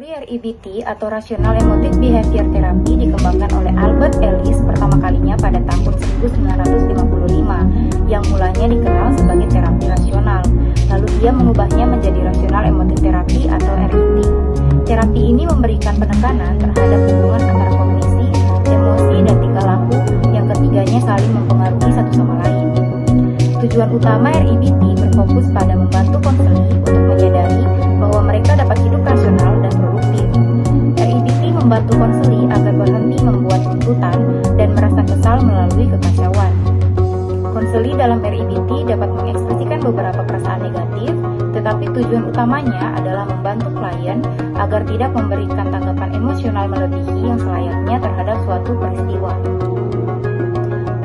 Teori REBT atau Rational Emotive Behavior Therapy dikembangkan oleh Albert Ellis pertama kalinya pada tahun 1955 yang mulanya dikenal sebagai terapi rasional. Lalu ia mengubahnya menjadi Rational Emotive Therapy atau RET. Terapi ini memberikan penekanan terhadap hubungan antara kognisi, emosi, dan tingkah laku yang ketiganya saling mempengaruhi satu sama lain. Tujuan utama REBT berfokus pada membantu konseli untuk menyadari bahwa mereka dapat hidup rasional dan produktif. REBT membantu konseli agar berhenti membuat tuntutan dan merasa kesal melalui kekacauan. Konseli dalam REBT dapat mengekspresikan beberapa perasaan negatif, tetapi tujuan utamanya adalah membantu klien agar tidak memberikan tanggapan emosional melebihi yang selayaknya terhadap suatu peristiwa.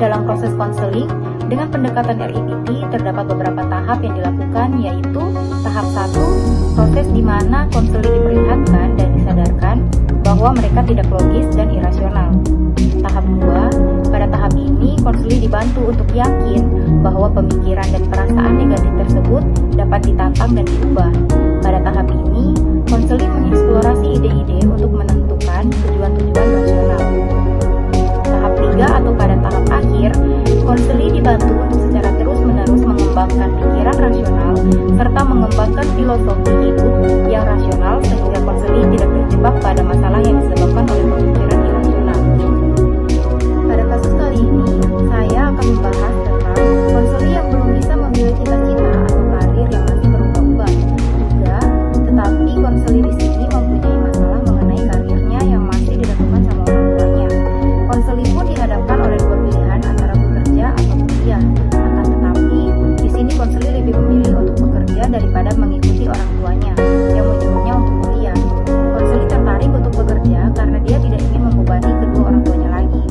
Dalam proses konseling, dengan pendekatan REBT terdapat beberapa tahap yang dilakukan, yaitu tahap 1, proses di mana konseli diperlihatkan dan disadarkan bahwa mereka tidak logis dan irasional. Tahap 2, pada tahap ini konseli dibantu untuk yakin bahwa pemikiran dan perasaan negatif tersebut dapat ditantang dan diubah. Pada tahap ini, konseli mengeksplorasi ide-ide untuk menentukan tujuan-tujuan rasional. Tahap 3 atau pada tahap akhir, konseli dibantu untuk secara terus-menerus mengembangkan pikiran rasional serta mengembangkan filosofi hidup yang rasional sehingga konseli tidak terjebak pada masalah yang disebabkan oleh pemikiran irasional. Pada kasus kali ini, saya akan membahas tentang konseli yang belum bisa memilih cita-cita atau karir yang masih berubah-ubah. Juga, tetapi konseli di sini mempunyai masalah mengenai karirnya yang masih ditentukan sama orang tuanya. Konseli pun dihadapkan oleh dua pilihan antara bekerja atau kuliah. Akan tetapi, di sini konseli lebih memilih untuk bekerja daripada mengikuti orang tuanya yang menyuruhnya untuk kuliah. Konseli tertarik untuk bekerja karena dia tidak ingin membebani kedua orang tuanya lagi.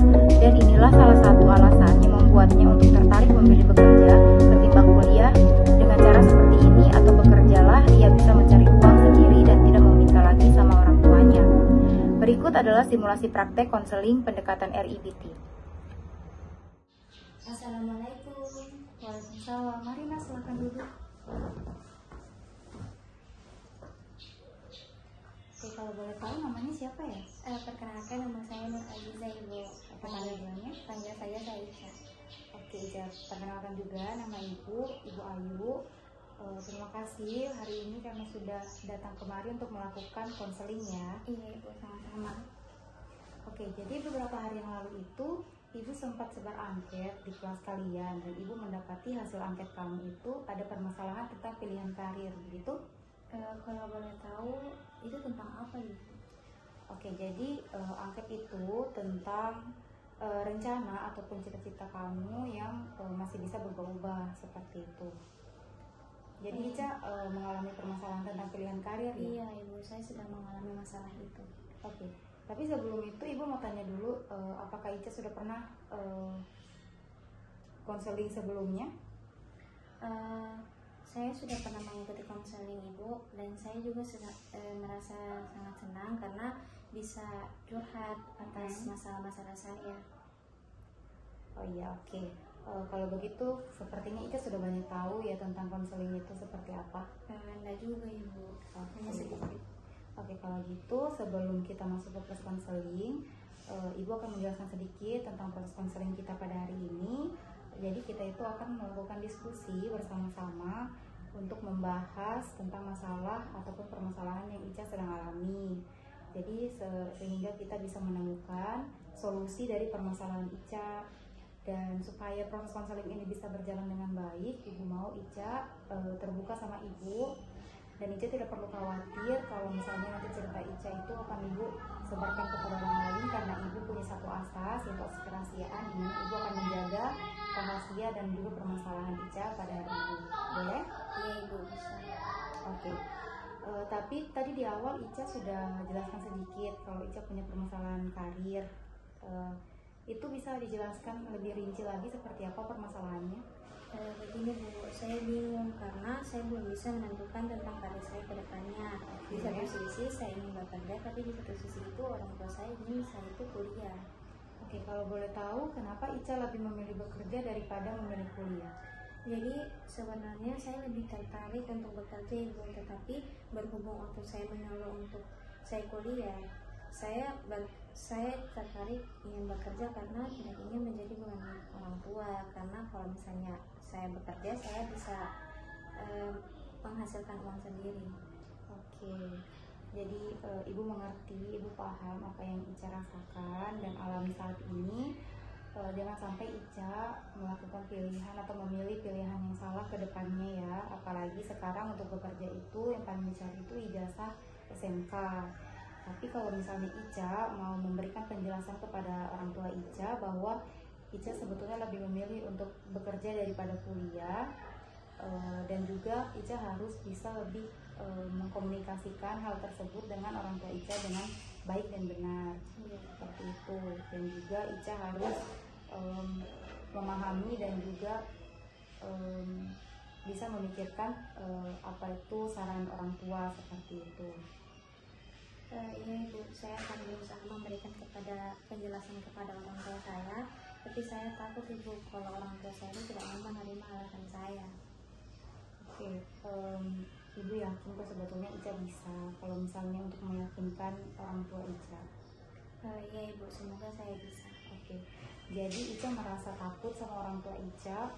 Dan inilah salah satu alasan yang membuatnya untuk tertarik memilih bekerja ketimbang kuliah. Dengan cara seperti ini atau bekerjalah, ia bisa mencari uang sendiri dan tidak meminta lagi sama orang tuanya. Berikut adalah simulasi praktek konseling pendekatan REBT. Assalamualaikum. Waalaikumsalam. Mari Mas, silakan duduk. Oke, kalau boleh tahu namanya siapa ya? Perkenalkan, nama saya Nur Aziza, Ibu. Apa panggilannya? Panggil saya Aisyah. Oke, Ica, perkenalkan juga nama Ibu Ayu. Terima kasih hari ini karena sudah datang kemari untuk melakukan konseling ya. Iya, Ibu, sama-sama. Oke, jadi beberapa hari yang lalu itu Ibu sempat sebar angket di kelas kalian dan Ibu mendapati hasil angket kamu itu ada permasalahan tentang pilihan karir, begitu? Kalau boleh tahu, itu tentang apa, Ibu? Oke, jadi angket itu tentang rencana ataupun cita-cita kamu yang masih bisa berubah-ubah seperti itu. Jadi Ica mengalami permasalahan tentang pilihan karir ya? Iya, Ibu, saya sedang mengalami masalah itu. Oke, tapi sebelum itu Ibu mau tanya dulu, apakah Ica sudah pernah konseling sebelumnya? Saya sudah pernah mengikuti konseling Ibu, dan saya juga merasa sangat senang karena bisa curhat atas masalah-masalah saya. Oh iya, oke. Kalau begitu, sepertinya Ica sudah banyak tahu ya tentang konseling itu seperti apa. Enggak juga, Ibu, hanya sedikit. Oke, kalau gitu sebelum kita masuk ke proses konseling, Ibu akan menjelaskan sedikit tentang proses konseling kita pada hari ini. Jadi kita itu akan melakukan diskusi bersama-sama untuk membahas tentang masalah ataupun permasalahan yang Ica sedang alami. Jadi sehingga kita bisa menemukan solusi dari permasalahan Ica. Dan supaya proses konseling ini bisa berjalan dengan baik, Ibu mau Ica terbuka sama Ibu. Dan Ica tidak perlu khawatir kalau misalnya nanti cerita Ica itu akan Ibu sebarkan kepada orang lain, karena Ibu punya satu asas, yaitu kerahasiaan, di mana Ibu akan menjaga rahasia dan juga permasalahan Ica pada hari ini. Boleh? Iya, Ibu, bisa. Oke. Tapi tadi di awal Ica sudah jelaskan sedikit kalau Ica punya permasalahan karir. Itu bisa dijelaskan lebih rinci lagi seperti apa permasalahannya? Begini, Bu, saya bingung karena saya belum bisa menentukan tentang karir saya ke depannya. Di satu sisi saya ingin bekerja, tapi di satu sisi itu orang tua saya ingin saya itu kuliah. Oke, kalau boleh tahu kenapa Ica lebih memilih bekerja daripada memilih kuliah? Jadi sebenarnya saya lebih tertarik untuk bekerja, Ibu, tetapi berhubung waktu saya mengeluh untuk saya kuliah, saya tertarik ingin bekerja karena tidak ingin menjadi beban orang tua. Karena kalau misalnya saya bekerja, saya bisa menghasilkan uang sendiri. Oke, jadi Ibu mengerti, Ibu paham apa yang Ica rasakan dan alami saat ini. Jangan sampai Ica melakukan pilihan atau memilih pilihan yang salah ke depannya ya. Apalagi sekarang untuk bekerja itu yang paling dicari itu ijazah SMK. Tapi kalau misalnya Ica mau memberikan penjelasan kepada orang tua Ica bahwa Ica sebetulnya lebih memilih untuk bekerja daripada kuliah, dan juga Ica harus bisa lebih mengkomunikasikan hal tersebut dengan orang tua Ica dengan baik dan benar, seperti itu. Dan juga Ica harus memahami dan juga bisa memikirkan apa itu saran orang tua, seperti itu. Iya Ibu, saya akan berusaha memberikan penjelasan kepada orang tua saya, tapi saya takut Ibu kalau orang tua saya tidak mau menerima alasan saya. Oke, Ibu yakin kok sebetulnya Ica bisa kalau misalnya untuk meyakinkan orang tua Ica. Iya Ibu, semoga saya bisa. Oke, jadi Ica merasa takut sama orang tua Ica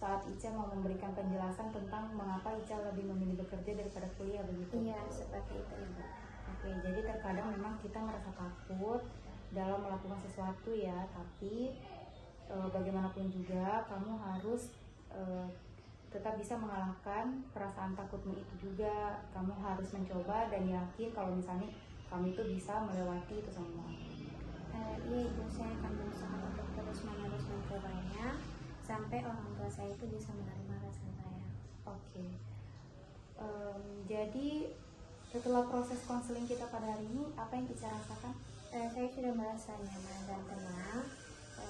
saat Ica mau memberikan penjelasan tentang mengapa Ica lebih memilih bekerja daripada kuliah, begitu? Iya, seperti itu Ibu. Oke, jadi terkadang memang kita merasa takut dalam melakukan sesuatu ya, tapi bagaimanapun juga kamu harus tetap bisa mengalahkan perasaan takutmu itu juga. Kamu harus mencoba dan yakin kalau misalnya kamu itu bisa melewati itu semua. Iya Ibu, saya akan berusaha untuk terus-menerus mencobanya sampai orang tua saya itu bisa menerima alasan saya. Oke. Jadi setelah proses konseling kita pada hari ini, apa yang Ica rasakan? Saya sudah merasa nyaman dan tenang,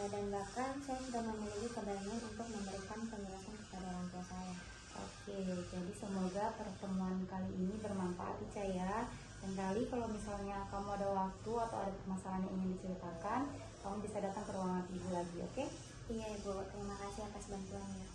dan bahkan saya sudah memiliki keberanian untuk memberikan penjelasan kepada orang tua saya. Oke, jadi semoga pertemuan kali ini bermanfaat Ica ya. Dan kali kalau misalnya kamu ada waktu atau ada permasalahan yang ingin diceritakan, kamu bisa datang ke ruangan Ibu lagi, oke? Iya Ibu, terima kasih atas bantuannya.